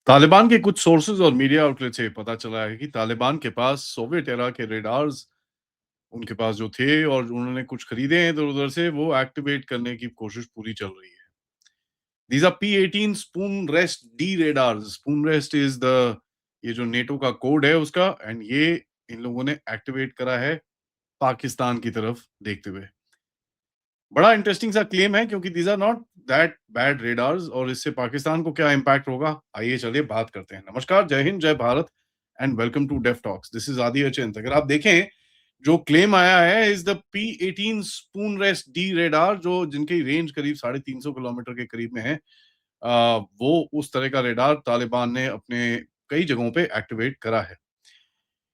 तालिबान के कुछ सोर्सेज और मीडिया आउटलेट से पता चला है कि तालिबान के पास सोवियत एरा के रेडार्स उनके पास जो थे और उन्होंने कुछ खरीदे हैं इधर-उधर से वो एक्टिवेट करने की कोशिश पूरी चल रही है। These are P-18 spoon rest the radars. Spoon rest is the ये जो नेटो का कोड है उसका एंड ये इन लोगों ने एक्टिवेट करा है पाकिस्तान की तरफ देखते हुए। बड़ा इंटरेस्टिंग सा क्लेम है क्योंकि these are not that bad radars और इससे पाकिस्तान को क्या इम्पैक्ट होगा? आइए चलिए बात करते हैं। नमस्कार, जय हिंद, जय Bharat and welcome to Def Talks. This is Aadi Achint. अगर आप देखें जो क्लेम आया है is the P-18 spoon rest the radar जो जिनकी रेंज करीब 350 किलोमीटर के करीब में है। वो उस तरह का रेडार तालिबान ने अपने कई जगहों पे एक्टिवेट करा है।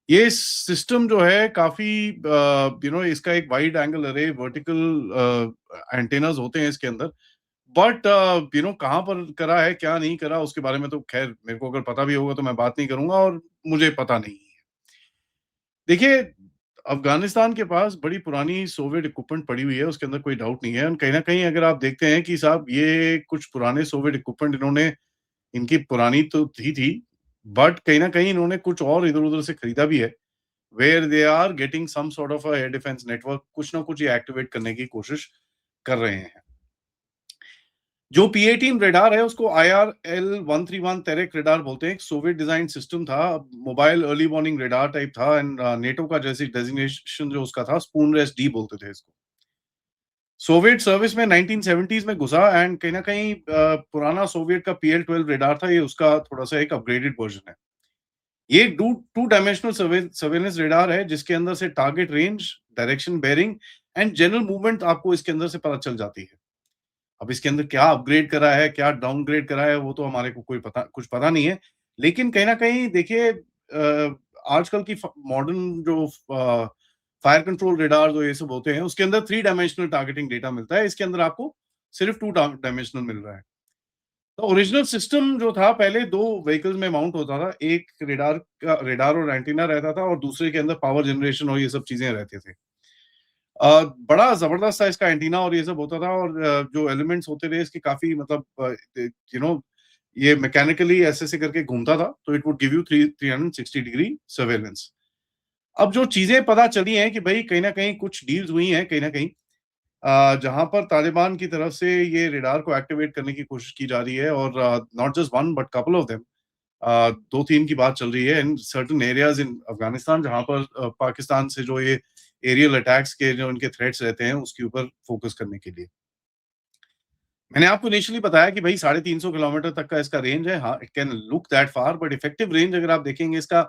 ये सिस्टम जो है काफ़ी इसका एक वाइड एंगल अरे वर्टिकल एंटेनास होते हैं इसके अंदर। बट कहाँ पर करा है, क्या नहीं करा उसके बारे में तो ख़ैर मेरे को अगर पता भी होगा तो मैं बात नहीं करूँगा और मुझे पता नहीं है। देखिए, अफ़गानिस्तान के पास बड़ी पुरानी सोवियत इक्विपमेंट पड़ी हुई है, उसके अंदर कोई डाउट नहीं है और कहीं न कहीं अगर आप देखते हैं कि साहब ये कुछ पुराने सोवियत इक्विपमेंट इन्होंने इनकी पुरानी तो थी, बट कहीं न कहीं इन्होंने कुछ और इधर-उधर से खरीदा भी है। Where they are getting some sort of a air defence network कुछ ना कुछ ये एक्टिवेट करने की कोशिश कर रहे हैं। जो P-18 रेडार है उसको IRL-131 टेरेक रेडार बोलते हैं। एक सोवियत डिजाइन सिस्टम था, mobile early warning radar type था एंड नेटो का जैसे डेजिग्नेशन जो उसका था स्पून रेस्ट डी बोलते थे इसको। सोवियत सर्विस में 1970s में घुसा एंड कहीं न कहीं पुराना सोवियत का PL-12 रेडार था, ये उसका थोड़ा-सा एक अपग्रेडेड वर्जन है। ये do two dimensional surveillance radar है जिसके अंदर से target range, direction bearing and general movement आपको इसके अंदर से पता चल जाती है। अब इसके अंदर क्या अपग्रेड करा है, क्या डाउनग्रेड करा है, वो तो हमारे को कुछ पता नहीं है। लेकिन कहीं न कहीं देखिए आजकल की फ मॉडर्न जो फायर कंट्रोल रेडार जो ये सब होते हैं, उसके अंदर 3 डायमेंशनल टारगेटिंग डेटा मिलता है। इसके अंदर आपको सिर्फ 2 डायमेंशनल मिल रहा है। तो ओरिजिनल सिस्टम जो था पहले 2 व्हीकल्स में माउंट होता था। एक रेडार और एंटीना रहता था और दूसरे के अंदर पावर जनरेशन और ये सब चीज़ें रहते थे। बड़ा ज़बरदस्त था इसका एंटीना और ये सब होता था और जो एलिमेंट्स होते थे इसके काफ़ी मतलब यू नो ये मैकेनिकली ऐसे-ऐसे करके घूमता था, तो it would give you 360 degree surveillance. अब जो चीज़ें पता चली हैं कि भई कहीं न कहीं कुछ डील्स हुई हैं कहीं न कहीं जहाँ पर तालिबान की तरफ से ये रेडार को एक्टिवेट करने की कोशिश की जा रही है और not just 1 but couple of them 2-3 की बात चल रही है इन सर्टेन एरियाज़ इन अफ़गानिस्तान जहाँ पर पाकिस्तान से जो ये एरियल अटैक्स के जो इनके थ्रेट्स रहते हैं, उसके ऊपर फ़ोकस करने के लिए। मैंने आपको इनिशियली बताया कि भई 350 किलोमीटर तक का इसका रेंज है। हाँ, it can look that far but effective range अगर आप देखेंगे इसका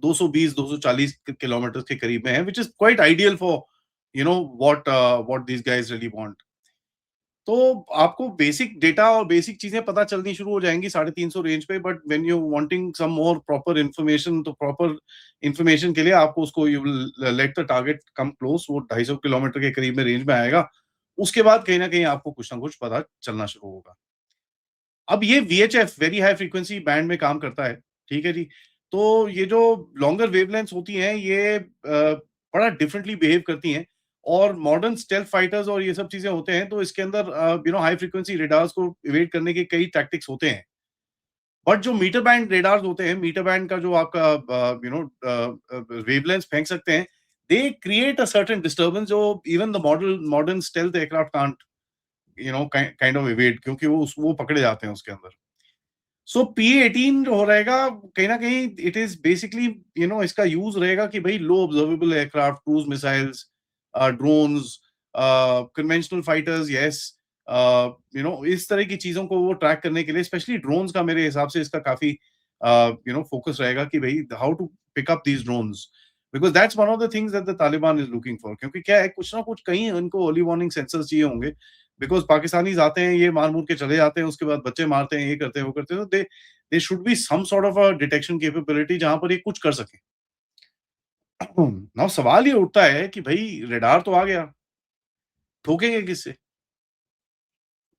220-240 किलोमीटर के करीब में है, which is quite ideal for what these guys really want. तो आपको बेसिक डेटा और बेसिक चीज़ें पता चलनी शुरू हो जाएँगी 350 रेंज पे but when you wanting some more proper information तो प्रॉपर इन्फॉर्मेशन के लिए आपको उसको you will let the target come close वो 250 किलोमीटर के करीब में रेंज में आएगा। उसके बाद कहीं न कहीं आपको कुछ ना कुछ पता चलना शुरू होगा। अब ये VHF very high frequency band में काम करता है, ठीक है जी? तो ये जो लॉन्गर वेवलेंथ्स होती हैं ये बड़ा डिफरेंटली बिहेव करती हैं और मॉडर्न स्टेल्थ फाइटर्स और ये सब चीज़ें होते हैं तो इसके अंदर हाई फ्रीक्वेंसी रेडार्स को इवेड करने के कई टैक्टिक्स होते हैं। बट जो मीटर बैंड रेडार्स होते हैं, मीटर बैंड का जो आपका वेवलेंथ फेंक सकते हैं, they create a certain disturbance जो even the modern stealth aircraft can't kind of evade क्योंकि वो पकड़े जाते हैं उसके अंदर। सो P-18 जो हो रहेगा कहीं न कहीं इट इज़ बेसिकली इसका यूज़ रहेगा कि भई low observable aircraft, cruise missiles drones conventional fighters yes इस तरह की चीज़ों को वो ट्रैक करने के लिए स्पेशली ड्रोन्स का मेरे हिसाब से इसका काफ़ी फोकस रहेगा कि भई how to pick up these drones because that's one of the things that the Taliban is looking for क्योंकि क्या है कुछ ना कुछ कहीं उनको अर्ली वार्निंग सेंसर्स चाहिए होंगे बिकॉज़ पाकिस्तानीज़ आते हैं, ये मार-मुर के चले जाते हैं, उसके बाद बच्चे मारते हैं, ये करते हैं, वो करते हैं, तो they they should be some sort of a detection capability जहाँ पर ये कुछ कर सकें। नाउ सवाल ये उठता है कि भई रडार तो आ गया, ठोकेंगे किससे?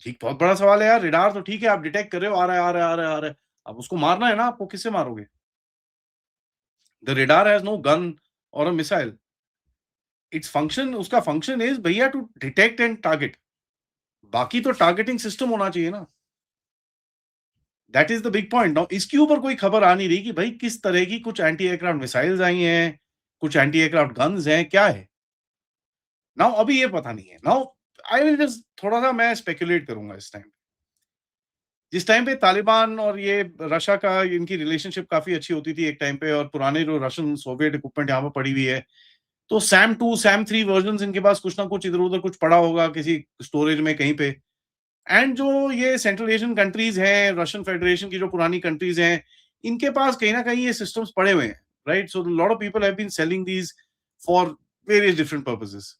एक बहुत बड़ा सवाल है यार, रडार तो ठीक है, आप डिटेक्ट कर रहे हो, आ रहा है, आ रहा है, आ रहा है, आ रहा है। अब उसको मारना है ना आपको, किससे मारोगे? The radar has no gun और अ मिसाइल। उसका फंक्शन इज़ भैया टू डिटेक्ट एंड टारगेट। बाकी तो टारगेटिंग सिस्टम होना चाहिए ना। That is the big point. Now इसके ऊपर कोई खबर आ नहीं रही कि भाई किस तरह की कुछ एंटी एयरक्राफ्ट मिसाइल्स आई हैं, कुछ एंटी एयरक्राफ्ट गन्स हैं, क्या है? नाउ अभी ये पता नहीं है। नाउ आई विल जस्ट थोड़ा-सा मैं स्पेकुलेट करूँगा इस टाइम। जिस टाइम पे तालिबान और ये रशिया का इनकी रिलेशनशिप काफ़ी अच्छी होती थी एक टाइम पे, और पुराने जो रशियन सोवियत इक्विपमेंट यहाँ पे पड़ी हुई है, तो सैम 2, सैम 3 वर्जन्स इनके पास कुछ ना कुछ इधर-उधर कुछ पड़ा होगा किसी स्टोरेज में कहीं पे। एंड जो ये सेंट्रल एशियन कंट्रीज़ हैं, रशियन फेडरेशन की जो पुरानी कंट्रीज़ हैं, इनके पास कहीं न कहीं ये सिस्टम्स पड़े हुए हैं, right? So lot of people have been selling these for various different purposes.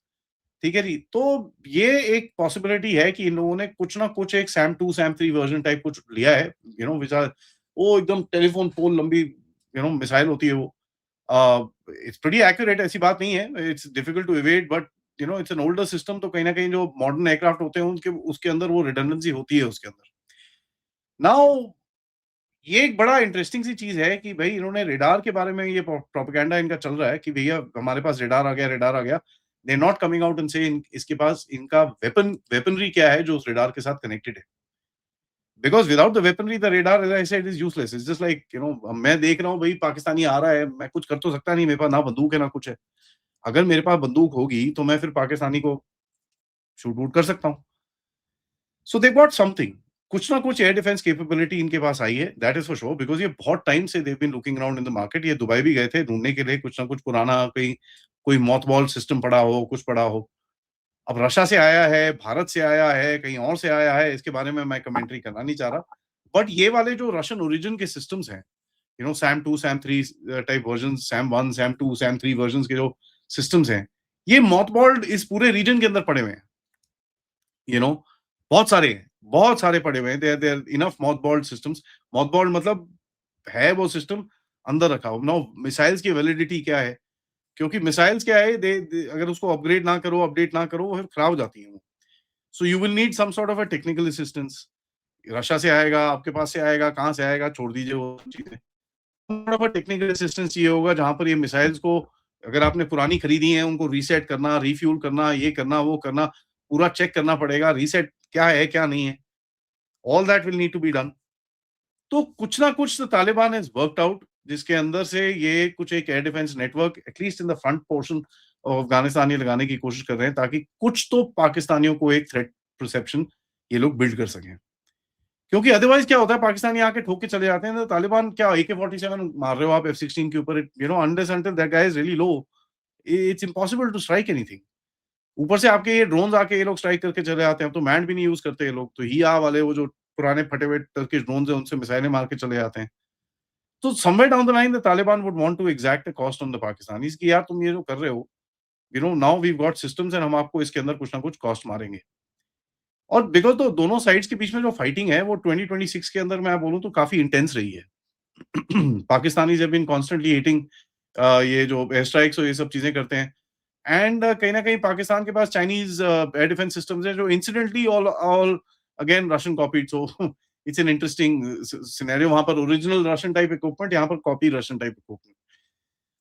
ठीक है जी? तो ये एक पॉसिबिलिटी है कि इन लोगों ने कुछ ना कुछ एक सैम 2, सैम 3 वर्ज़न टाइप कुछ लिया है, व्हिच आर वो एकदम टेलीफ़ोन पोल लंबी मिसाइल होती है वो। इट्स प्रीटी एक्यूरेट, ऐसी बात नहीं है, it's difficult to evade, but it's an older system, तो कहीं न कहीं जो मॉडर्न एयरक्राफ्ट होते हैं उनके उसके अंदर वो रिडंडेंसी होती है उसके अंदर। नाउ ये एक बड़ा इंटरेस्टिंग सी चीज़ है कि भई इन्होंने रेडार के बारे में ये प्रोपेगेंडा इनका चल रहा है कि भैया हमारे पास रेडार आ गया, रेडार आ गया। They are not coming out and saying इसके पास इनका वेपनरी क्या है जो उस रेडार के साथ कनेक्टेड है। Because without the weaponry the radar as I said is useless. It's just like मैं देख रहा हूँ भई पाकिस्तानी आ रहा है, मैं कुछ कर तो सकता नहीं, मेरे पास ना बंदूक है ना कुछ है। अगर मेरे पास बंदूक होगी तो मैं फिर पाकिस्तानी को शूट वूट कर सकता हूँ। सो दे गॉट समथिंग, कुछ ना कुछ एयर डिफेंस कैपेबिलिटी इनके पास आई है, that is for sure, because ये बहुत टाइम से they have been looking around in the market. ये दुबई भी गए थे ढूँढने के लिए कुछ ना कुछ पुराना कहीं कोई मॉथबॉल सिस्टम पड़ा हो, कुछ पड़ा हो। अब रशिया से आया है, भारत से आया है, कहीं और से आया है, इसके बारे में मैं कमेंटरी करना नहीं चाह रहा। बट ये वाले जो रशियन ओरिजिन के सिस्टम्स हैं, Sam 2, Sam 3 type versions, Sam 1, Sam 2, Sam 3 versions के जो सिस्टम्स हैं, ये मॉथबॉल्ड इस पूरे रीजन के अंदर पड़े हुए हैं। यू नो बहुत सारे पड़े हुए हैं। There enough mothballed systems. Mothballed मतलब है वो सिस्टम अंदर रखा हो। नाउ मिसाइल्स की वैलिडिटी क्या है? क्योंकि मिसाइल्स क्या है, दे अगर उसको अपग्रेड ना करो, अपडेट ना करो, वो फिर खराब हो जाती हैं वो। So you will need some sort of a technical assistance. Russia से आएगा, आपके पास से आएगा, कहाँ से आएगा, छोड़ दीजिए वो चीज़ें। Sort of a technical assistance चाहिए होगा जहाँ पर ये मिसाइल्स को, अगर आपने पुरानी खरीदी है, उनको रीसेट करना, रिफ्यूल करना, ये करना, वो करना, पूरा चेक करना पड़ेगा, रीसेट क्या है, क्या नहीं है। All that will need to be done. तो कुछ ना कुछ तो तालिबान हैज़ वर्क्ड आउट, जिसके अंदर से ये कुछ एक air defence network at least in the front portion of Afghanistan ये लगाने की कोशिश कर रहे हैं, ताकि कुछ तो पाकिस्तानियों को एक थ्रेट परसेप्शन ये लोग बिल्ड कर सकें। क्योंकि अदरवाइज़ क्या होता है, पाकिस्तानी आके ठोक के चले जाते हैं, तो तालिबान क्या AK-47 मार रहे हो आप F-16 के ऊपर, unless until that guy is really low, it's impossible to strike anything. ऊपर से आपके ये ड्रोन्स आके ये लोग स्ट्राइक करके चले जाते हैं, अब तो मैंड भी नहीं यूज़ करते ये लोग, तो हिया वाले वो जो पुराने फटे हुए टर्किश ड्रोन्स हैं, उनसे मिसाइलें मार के चले जाते हैं। तो somewhere down the line the Taliban would want to exact a cost on the Pakistanis कि यार तुम ये जो कर रहे हो, now we have got systems and हम आपको इसके अंदर कुछ ना कुछ कॉस्ट मारेंगे। और बिकॉज़ तो दोनों साइड्स के बीच में जो फाइटिंग है वो 2026 के अंदर मैं बोलूँ तो काफ़ी इंटेंस रही है। Pakistanis have been constantly hitting ये जो एयर स्ट्राइक्स और ये सब चीज़ें करते हैं। एंड कहीं न कहीं पाकिस्तान के पास चाइनीज़ एयर डिफेंस सिस्टम्स हैं जो incidentally all all again Russian copied, so it's an interesting scenario. वहाँ पर ओरिजिनल रशियन टाइप इक्विपमेंट, यहाँ पर कॉपी रशियन टाइप इक्विपमेंट।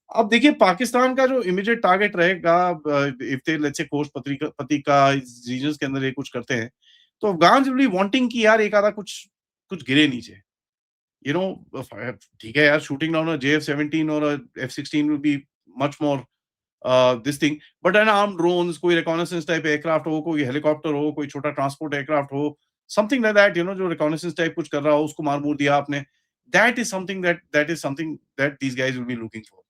अब देखिए पाकिस्तान का जो इमीडिएट टारगेट रहेगा, if they let's say course पत्रिका इस रीजन्स के अंदर ये कुछ करते हैं, तो अफ़गान्स विल बी वांटिंग कि यार एक आधा कुछ कुछ गिरे नीचे। यू नो ठीक है यार, शूटिंग डाउन अ JF-17 और F-16 will be much more this thing, but N armed drones, कोई रिकॉनाइसेंस टाइप एयरक्राफ्ट हो, कोई हेलीकॉप्टर हो, कोई छोटा ट्रांसपोर्ट एयरक्राफ्ट हो, समथिंग लाइक दैट, जो रिकॉनाइसेंस टाइप कुछ कर रहा हो, उसको मार-मुर दिया आपने। That these guys will be looking for.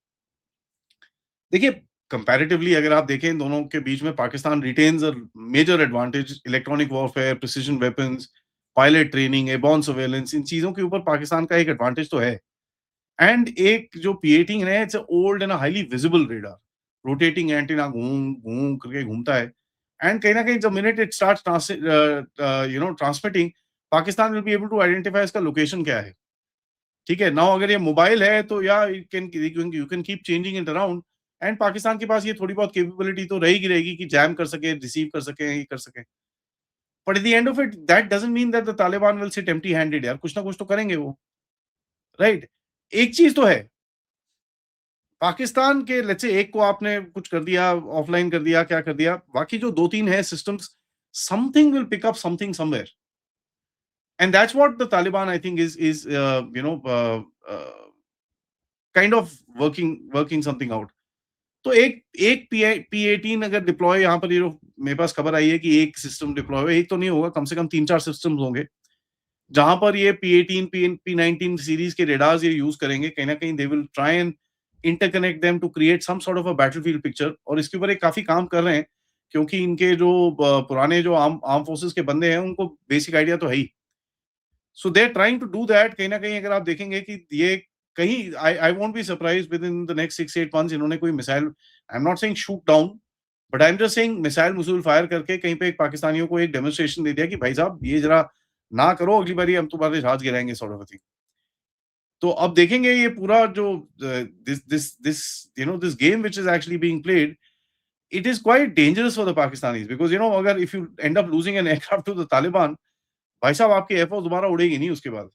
देखिए, कंपैरेटिवली अगर आप देखें इन दोनों के बीच में Pakistan retains a major advantage, electronic warfare, precision weapons, pilot training, airborne surveillance, इन चीज़ों के ऊपर पाकिस्तान का एक एडवांटेज तो है। एंड एक जो P-18 है, it's a old and a highly visible radar. Rotating antenna घूम करके घूमता है। एंड कहीं न कहीं the minute it starts transmitting, Pakistan will be able to identify इसका लोकेशन क्या है। ठीक है? नाउ अगर ये मोबाइल है तो या you can keep changing it around, and Pakistan के पास ये थोड़ी बहुत कैपेबिलिटी तो रहेगी कि जैम कर सके, रिसीव कर सके, ये कर सके। But at the end of it that doesn't mean that the Taliban will sit empty handed यार, कुछ ना कुछ तो करेंगे वो, राइट? एक चीज़ तो है, पाकिस्तान के लेट्स से एक को आपने कुछ कर दिया, ऑफलाइन कर दिया, क्या कर दिया, बाकी जो 2-3 है systems, something will pick up something somewhere. And that's what the Taliban, I think, is kind of working something out. तो एक एक P18 अगर डिप्लॉय यहाँ पर, ये जो मेरे पास खबर आई है कि एक सिस्टम डिप्लॉय हुआ, एक तो नहीं होगा, कम से कम 3-4 सिस्टम्स होंगे, जहाँ पर ये P18, P19 सीरीज के रेडार्स ये यूज़ करेंगे। कहीं न कहीं they will try and interconnect them to create some sort of a battlefield picture, और इसके ऊपर ये काफ़ी काम कर रहे हैं, क्योंकि इनके जो पुराने जो आर्म फोर्सेस के बंदे हैं, उनको बेसिक आइडिया तो है ही। So they are trying to do that. कहीं न कहीं अगर आप देखेंगे कि ये कहीं, I won't be surprised with in the next 6-8 months इन्होंने कोई missile, I am not saying shoot down, but I am just saying missile fire करके कहीं पे एक पाकिस्तानियों को एक डेमोंस्ट्रेशन दे दिया कि भाई साहब ये ज़रा ना करो, अगली बारी हम तुम्हारे जहाज गिराएँगे, सॉर्ट ऑफ अ थिंग। तो अब देखेंगे ये पूरा जो this this game which is actually being played, it is quite dangerous for the Pakistanis, because अगर if you end up losing an aircraft to the Taliban, भाई साहब आपकी एयरफोर्स दोबारा उड़ेगी नहीं उसके बाद।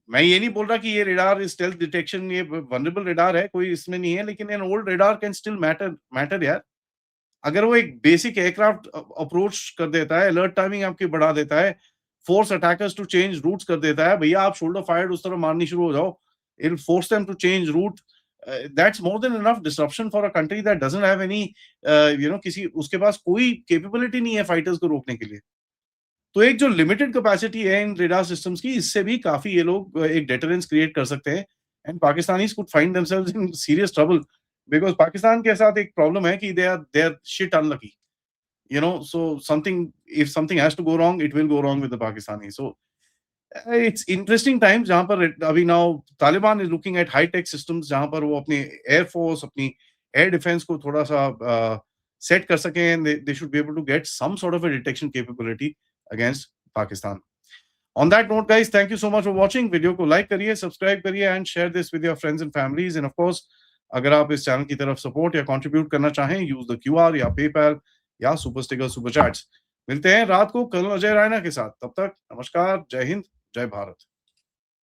मैं ये नहीं बोल रहा कि ये रेडार स्टेल्थ डिटेक्शन ये वल्नरेबल रेडार है, कोई इसमें नहीं है, लेकिन an old radar can still matter यार। अगर वो एक बेसिक एयरक्राफ्ट अप्रोच कर देता है, अलर्ट टाइमिंग आपकी बढ़ा देता है, force attackers to change routes कर देता है, भैया आप शोल्डर फायर्ड उस तरफ मारनी शुरू हो जाओ, it will force them to change route. That's more than enough disruption for a country that doesn't have any, किसी उसके पास कोई कैपेबिलिटी नहीं है फाइटर्स को रोकने के लिए। तो एक जो लिमिटेड कैपेसिटी है इन रेडार सिस्टम्स की, इससे भी काफ़ी ये लोग एक डेटरेंस क्रिएट कर सकते हैं, and Pakistanis could find themselves in serious trouble, because Pakistan के साथ एक प्रॉब्लम है कि they are shit unlucky, so something, if something has to go wrong, it will go wrong with the Pakistani. So it's interesting times जहाँ पर अभी now Taliban is looking at high tech systems, जहाँ पर वो अपनी air force, अपनी air defence को थोड़ा सा सेट कर सकें, and they should be able to get some sort of a detection capability against Pakistan. On that note, guys, thank you so much for watching. Video को like करिए, subscribe करिए, and share this with your friends and families. End of course, अगर आप इस channel की तरफ support या contribute करना चाहें, यूज द क्यूआर या पेपैल या सुपर स्टिकर, सुपर चैट्स। मिलते हैं रात को कर्नल अजय रायना के साथ। तब तक नमस्कार, जय हिंद, जय भारत।